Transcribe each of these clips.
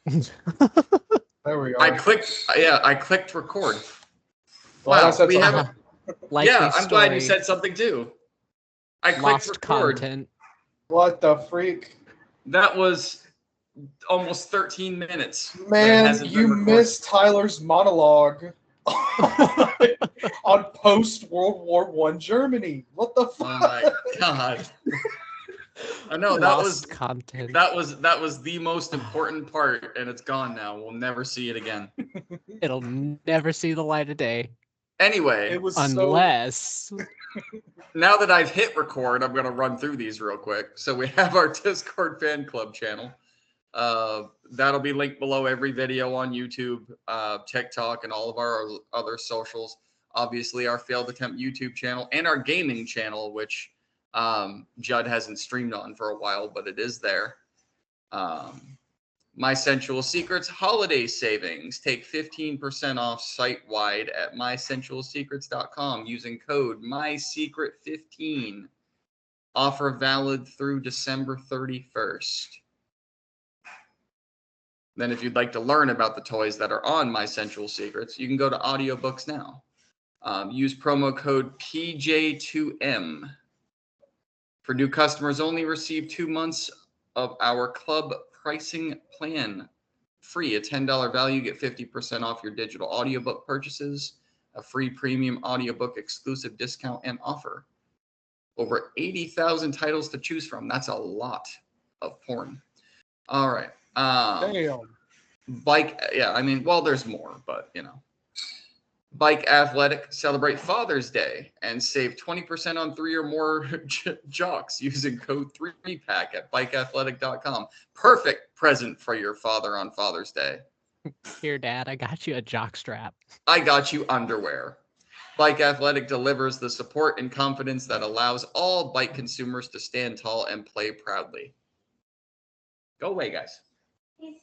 There we go. I clicked record. Glad I Wow, said we have. something. Yeah, I'm glad you said something too. I clicked Lost record. content. What the freak? That was almost 13 minutes. Man, you missed Tyler's monologue on post-World War I Germany. What the fuck? Oh my god. I know Lost content. that was the most important part, and it's gone now. We'll never see it again. It'll never see the light of day. Anyway, It was unless now that I've hit record, I'm gonna run through these real quick. So we have our Discord fan club channel. That'll be linked below every video on YouTube, TikTok, and all of our other socials. Obviously, our failed attempt YouTube channel and our gaming channel, which Judd hasn't streamed on for a while, but it is there. My Sensual Secrets holiday savings. Take 15% off site-wide at MySensualSecrets.com using code MySecret15. Offer valid through December 31st. Then if you'd like to learn about the toys that are on My Sensual Secrets, you can go to AudioBooksNow. Use promo code PJ2M. For new customers only, receive 2 months of our club pricing plan. Free, a $10 value, get 50% off your digital audiobook purchases, a free premium audiobook exclusive discount and offer. Over 80,000 titles to choose from. That's a lot of porn. All right. Damn. Bike, yeah, I mean, well, there's more, but, you know. Bike Athletic, celebrate Father's Day and save 20% on 3 or more Jocks using code 3PACK at bikeathletic.com. Perfect present for your father on Father's Day. Here, Dad, I got you a jock strap. I got you underwear. Bike Athletic delivers the support and confidence that allows all bike consumers to stand tall and play proudly. Go away, guys.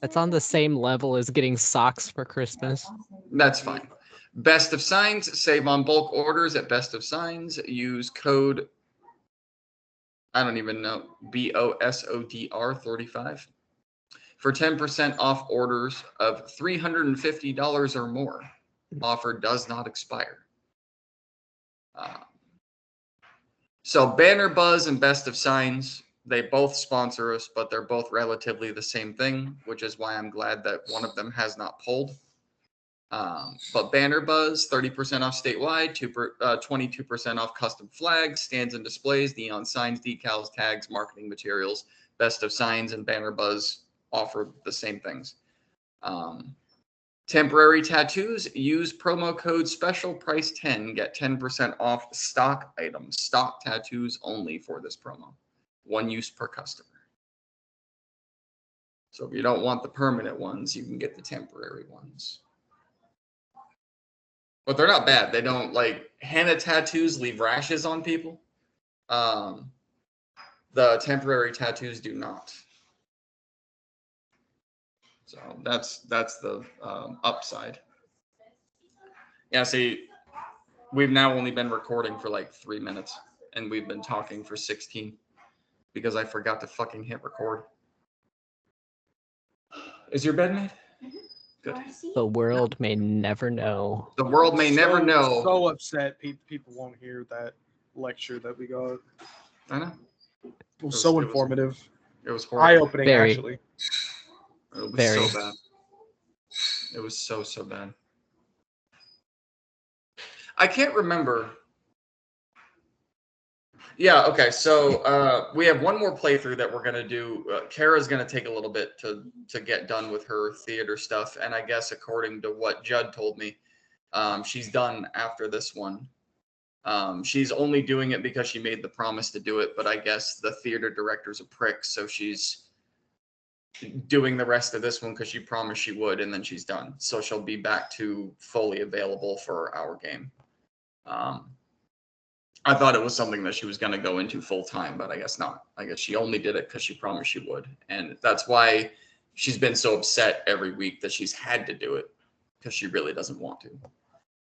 That's on the same level as getting socks for Christmas. That's fine. Best of Signs, save on bulk orders at Best of Signs. Use code, I don't even know, BOSODR 35 for 10% off orders of $350 or more. Offer does not expire. So Banner Buzz and Best of Signs, they both sponsor us, but they're both relatively the same thing, which is why I'm glad that one of them has not pulled. But Banner Buzz, 30% off statewide, 22% off custom flags, stands and displays, neon signs, decals, tags, marketing materials. Best of Signs and Banner Buzz offer the same things. Temporary tattoos, use promo code special price 10, get 10% off stock items, stock tattoos only for this promo. 1 use per customer. So if you don't want the permanent ones, you can get the temporary ones. But they're not bad. They don't, like, henna tattoos leave rashes on people. The temporary tattoos do not. So that's the upside. Yeah, see, we've now only been recording for like 3 minutes, and we've been talking for 16 because I forgot to fucking hit record. Is your bed made? Good. The world may never know. The world may never know. So upset people won't hear that lecture that we got. I know. It was so informative. It was horrible. Eye-opening, actually. It was so bad. It was so bad. I can't remember. Yeah, okay, so we have one more playthrough that we're going to do. Kara's going to take a little bit to get done with her theater stuff, and I guess according to what Judd told me, she's done after this one. She's only doing it because she made the promise to do it, but I guess the theater director's a prick, so she's doing the rest of this one because she promised she would, and then she's done. So she'll be back to fully available for our game. I thought it was something that she was going to go into full time, but I guess not. I guess she only did it because she promised she would. And that's why she's been so upset every week that she's had to do it, because she really doesn't want to.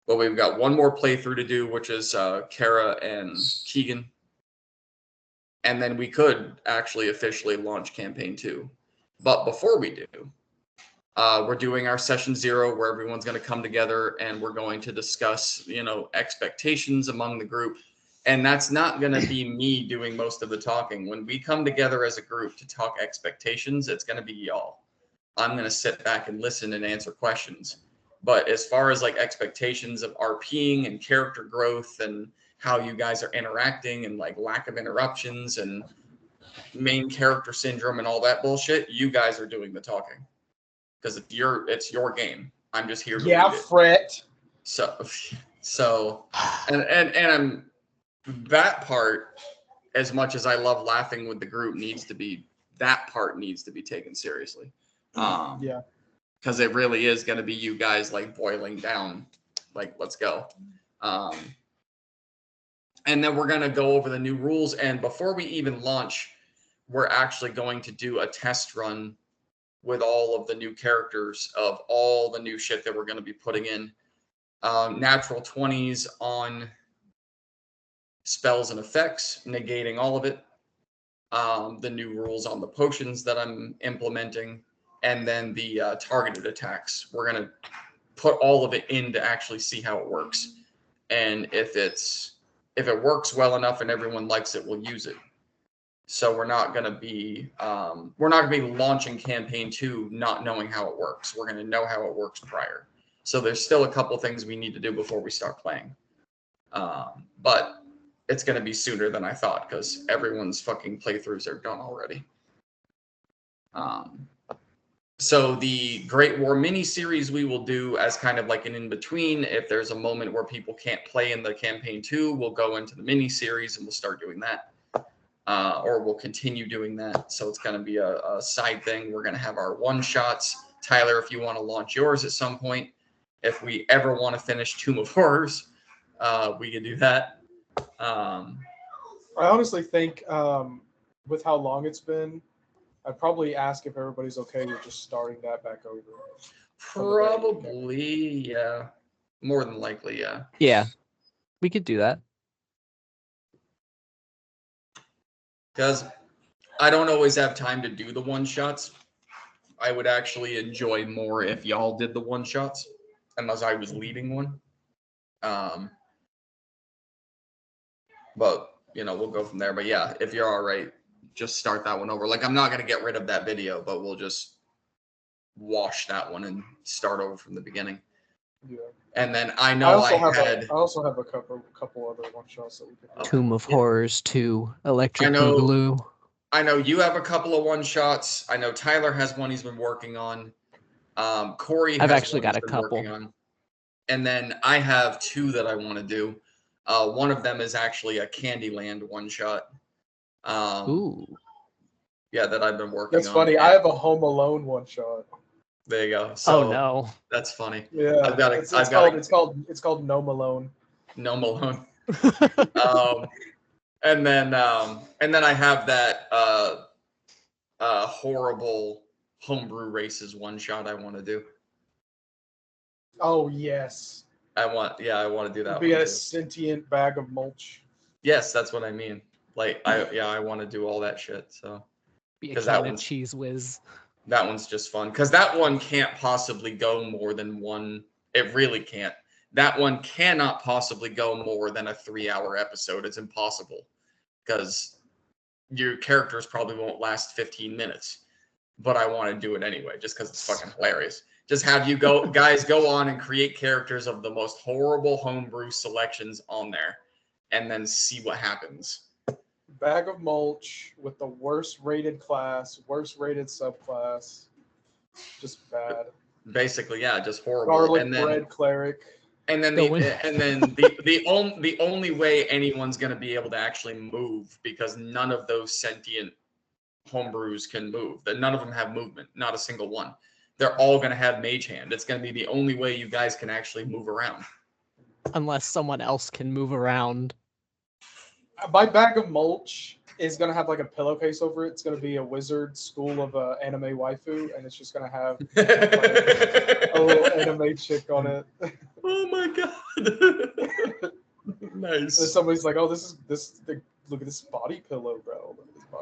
But we've got one more playthrough to do, which is Kara and Keegan. And then we could actually officially launch campaign 2. But before we do, We're doing our session 0 where everyone's going to come together and we're going to discuss, expectations among the group. And that's not going to be me doing most of the talking. When we come together as a group to talk expectations, it's going to be y'all. I'm going to sit back and listen and answer questions. But as far as like expectations of RPing and character growth and how you guys are interacting and like lack of interruptions and main character syndrome and all that bullshit, you guys are doing the talking. Because it's your game. I'm just here to lead it. Fret. So and I'm that part, as much as I love laughing with the group, that part needs to be taken seriously. Because it really is going to be you guys like boiling down, like, let's go. And then we're going to go over the new rules. And before we even launch, we're actually going to do a test run with all of the new characters of all the new shit that we're going to be putting in. Natural 20s on spells and effects, negating all of it. The new rules on the potions that I'm implementing. And then the targeted attacks. We're going to put all of it in to actually see how it works. And if it works well enough and everyone likes it, we'll use it. So we're not going to be launching campaign 2 not knowing how it works. We're going to know how it works prior. So there's still a couple things we need to do before we start playing. But it's going to be sooner than I thought because everyone's fucking playthroughs are done already. So the Great War mini-series we will do as kind of like an in-between. If there's a moment where people can't play in the campaign 2, we'll go into the mini-series and we'll start doing that. Or we'll continue doing that. So it's going to be a side thing. We're going to have our one-shots. Tyler, if you want to launch yours at some point, if we ever want to finish Tomb of Horrors, we can do that. I honestly think with how long it's been, I'd probably ask if everybody's okay with just starting that back over. Probably, yeah. More than likely, yeah. Yeah, we could do that. Because I don't always have time to do the one-shots. I would actually enjoy more if y'all did the one-shots, unless I was leading one. But, we'll go from there. But yeah, if you're all right, just start that one over. Like, I'm not going to get rid of that video, but we'll just wash that one and start over from the beginning. Yeah. And then I also have a couple other one-shots that we could do. Tomb of Horrors 2, Electric Boogaloo. I know you have a couple of one-shots. I know Tyler has one he's been working on. Corey has I've actually one got a been couple. working on. And then I have 2 that I want to do. One of them is actually a Candyland one-shot. Ooh. Yeah, that I've been working on. That's funny. I have a Home Alone one-shot. There you go. So, oh no. That's funny. Yeah. It's called No Malone. No Malone. And then I have that horrible homebrew races one shot I want to do. Oh yes. I want to do that. It'd be a sentient bag of mulch. Yes, that's what I mean. Like I want to do all that shit. So because that one's cheese whiz. That one's just fun because that one can't possibly go more than one. It really can't. That one cannot possibly go more than a 3-hour episode. It's impossible because your characters probably won't last 15 minutes. But I want to do it anyway, just because it's fucking hilarious. Just have you guys go on and create characters of the most horrible homebrew selections on there, and then see what happens. Bag of mulch with the worst rated class, worst rated subclass. Just bad. Basically, yeah, just horrible. Garlic bread cleric. And then the only way anyone's going to be able to actually move, because none of those sentient homebrews can move. That none of them have movement, not a single one. They're all going to have mage hand. It's going to be the only way you guys can actually move around. Unless someone else can move around. My bag of mulch is going to have like a pillowcase over it. It's going to be a wizard school of anime waifu, and it's just going to have like, a little anime chick on it. Oh my god. Nice. And somebody's like, oh, look at this body pillow, bro.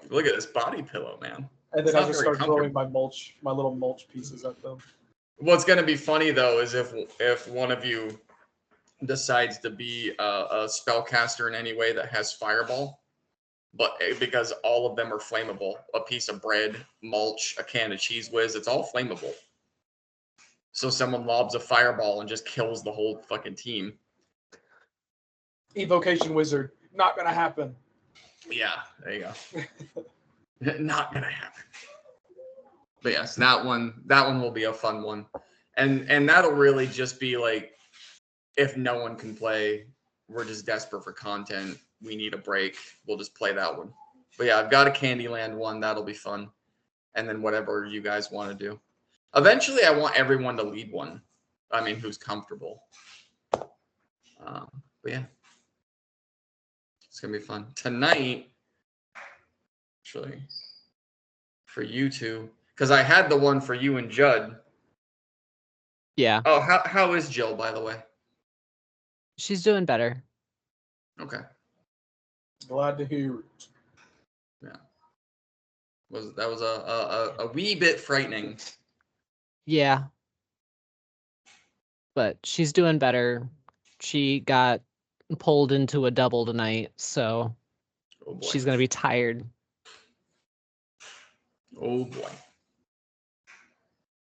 Look at this body pillow, man. And then I just start throwing my little mulch pieces at them. What's gonna be funny though is if one of you decides to be a spellcaster in any way that has fireball, but because all of them are flammable, a piece of bread, mulch, a can of cheese whiz, it's all flammable. So someone lobs a fireball and just kills the whole fucking team. Evocation wizard, not gonna happen. Yeah, there you go. Not gonna happen. But yes, that one will be a fun one. And that'll really just be like, if no one can play, we're just desperate for content. We need a break. We'll just play that one. But yeah, I've got a Candyland one. That'll be fun. And then whatever you guys want to do. Eventually, I want everyone to lead one. I mean, who's comfortable. But yeah. It's going to be fun. Tonight, actually, for you two, because I had the one for you and Judd. Yeah. Oh, how is Jill, by the way? She's doing better. Okay. Glad to hear it. Yeah. That was a wee bit frightening. Yeah. But she's doing better. She got pulled into a double tonight, so she's going to be tired. Oh boy.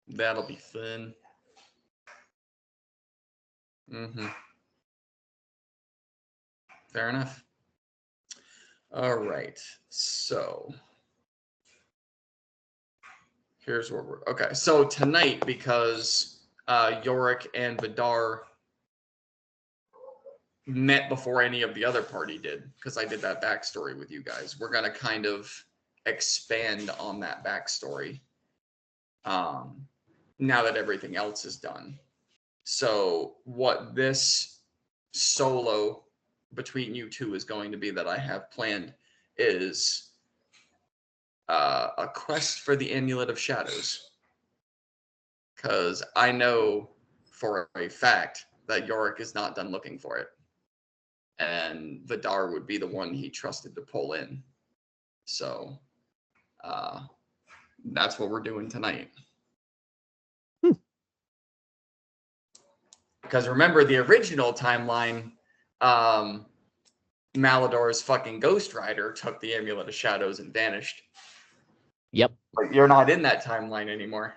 That'll be fun. Mm-hmm. Fair enough. All right. So here's where we're okay. So tonight, because Yorick and Vidar met before any of the other party did, because I did that backstory with you guys, we're gonna kind of expand on that backstory. Now that everything else is done. So what this solo between you two is going to be that I have planned is a quest for the Amulet of Shadows. Because I know for a fact that Yorick is not done looking for it. And Vidar would be the one he trusted to pull in. So that's what we're doing tonight. Because remember, the original timeline, Malador's fucking Ghost Rider took the Amulet of Shadows and vanished. Yep. But you're not in that timeline anymore.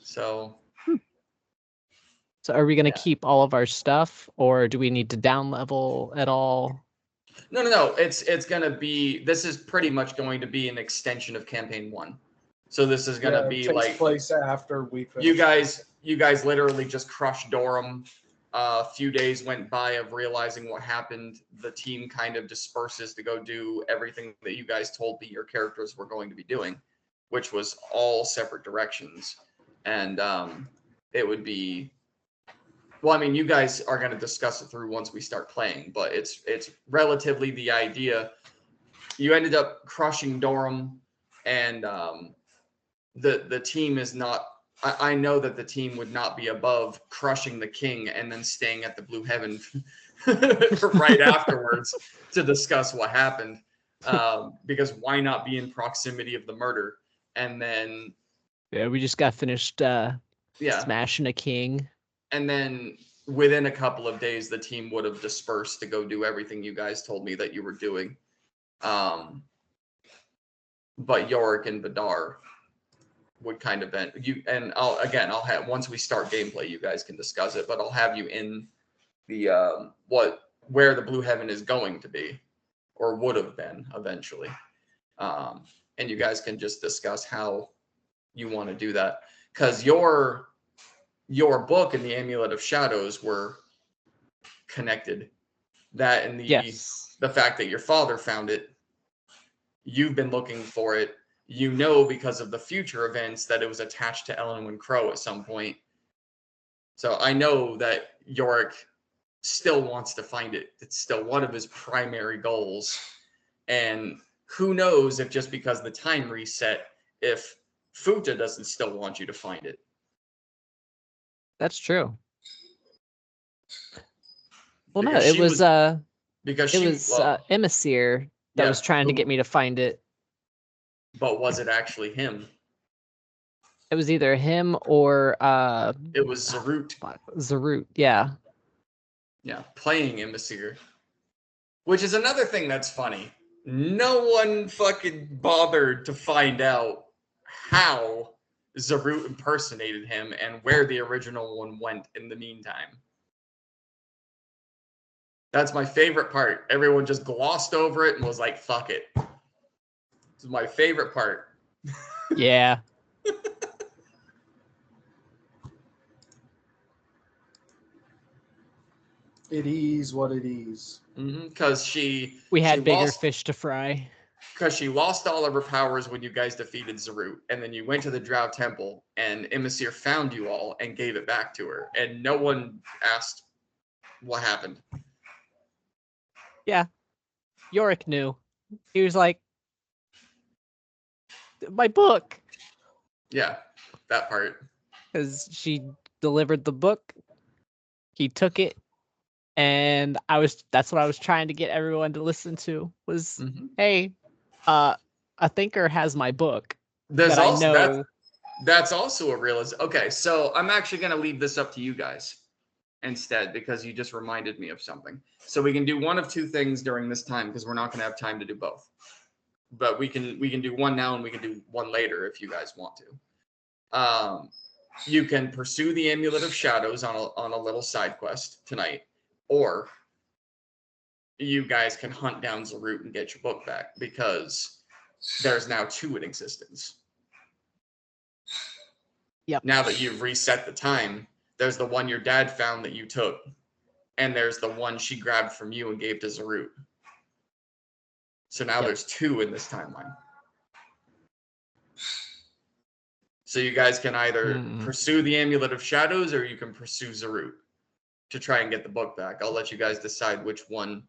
So. So are we going to keep all of our stuff, or do we need to down level at all? No. It's going to be, this is pretty much going to be an extension of Campaign 1. So this is going to be takes like place after we finish. You guys literally just crushed Durham. A few days went by of realizing what happened. The team kind of disperses to go do everything that you guys told me your characters were going to be doing, which was all separate directions. And it would be, well, I mean, you guys are going to discuss it through once we start playing, but it's relatively the idea. You ended up crushing Durham, and the team is not. I know that the team would not be above crushing the king and then staying at the Blue Heaven right afterwards to discuss what happened. Because why not be in proximity of the murder? And then we just got finished smashing a king. And then within a couple of days, the team would have dispersed to go do everything you guys told me that you were doing. But Yorick and Vidar would kind of been you, and I'll have, once we start gameplay, you guys can discuss it, but I'll have you in the where the Blue Heaven is going to be, or would have been eventually. And you guys can just discuss how you want to do that, because your book and the Amulet of Shadows were connected. That and the fact that your father found it, you've been looking for it. You know, because of the future events, that it was attached to Ellenwyn Crow at some point. So I know that Yorick still wants to find it. It's still one of his primary goals. And who knows if just because the time reset, if Futa doesn't still want you to find it. That's true. Well, Because no, it was well, Emissary that was trying to get me to find it. But was it actually him? It was either him or It was Zarut. Zarut, yeah. Yeah, playing Imbecir. Which is another thing that's funny. No one fucking bothered to find out how Zarut impersonated him and where the original one went in the meantime. That's my favorite part. Everyone just glossed over it and was like, fuck it. This is my favorite part. Yeah. It is what it is. Because we had bigger fish to fry. Because she lost all of her powers when you guys defeated Zarut, and then you went to the Drow Temple, and Imbecir found you all and gave it back to her, and no one asked what happened. Yeah. Yorick knew. He was like, my book. Yeah, that part. Because she delivered the book. He took it. And that's what I was trying to get everyone to listen to was, hey, a thinker has my book. There's also that's also a realization. Okay, so I'm actually going to leave this up to you guys instead because you just reminded me of something. So we can do one of two things during this time because we're not going to have time to do both. But we can do one now and we can do one later if you guys want to. You can pursue the Amulet of Shadows on a little side quest tonight, or you guys can hunt down Zarut and get your book back because there's now 2 in existence. Yep. Now that you've reset the time, there's the one your dad found that you took, and there's the one she grabbed from you and gave to Zarut. So now there's 2 in this timeline. So you guys can either pursue the Amulet of Shadows or you can pursue Zarut to try and get the book back. I'll let you guys decide which one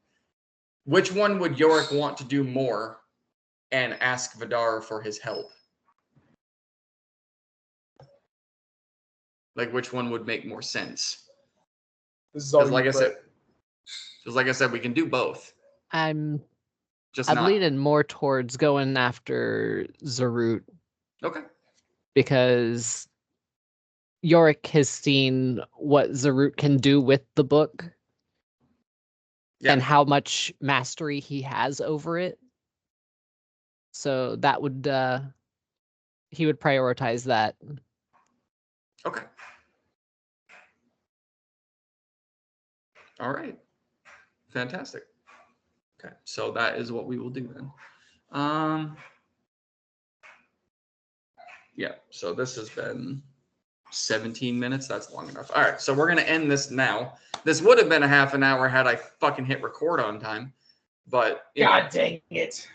would Yorick want to do more and ask Vidar for his help. Like, which one would make more sense? Because like I said, we can do both. I'm leaning more towards going after Zarut. Okay. Because Yorick has seen what Zarut can do with the book. Yeah. And how much mastery he has over it. So that would he would prioritize that. Okay. All right. Fantastic. Okay, so that is what we will do then. Yeah, so this has been 17 minutes. That's long enough. All right, so we're going to end this now. This would have been a half an hour had I fucking hit record on time. But God dang it.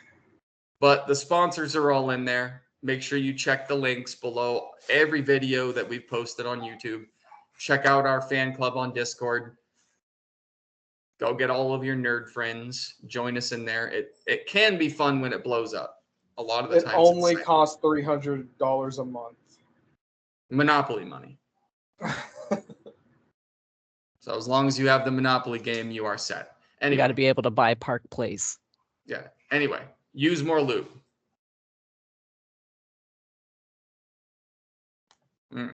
But the sponsors are all in there. Make sure you check the links below every video that we've posted on YouTube. Check out our fan club on Discord. Go get all of your nerd friends. Join us in there. It can be fun when it blows up. A lot of the time. It only costs $300 a month. Monopoly money. So as long as you have the Monopoly game, you are set. Anyway, you got to be able to buy Park Place. Yeah. Anyway, use more loot.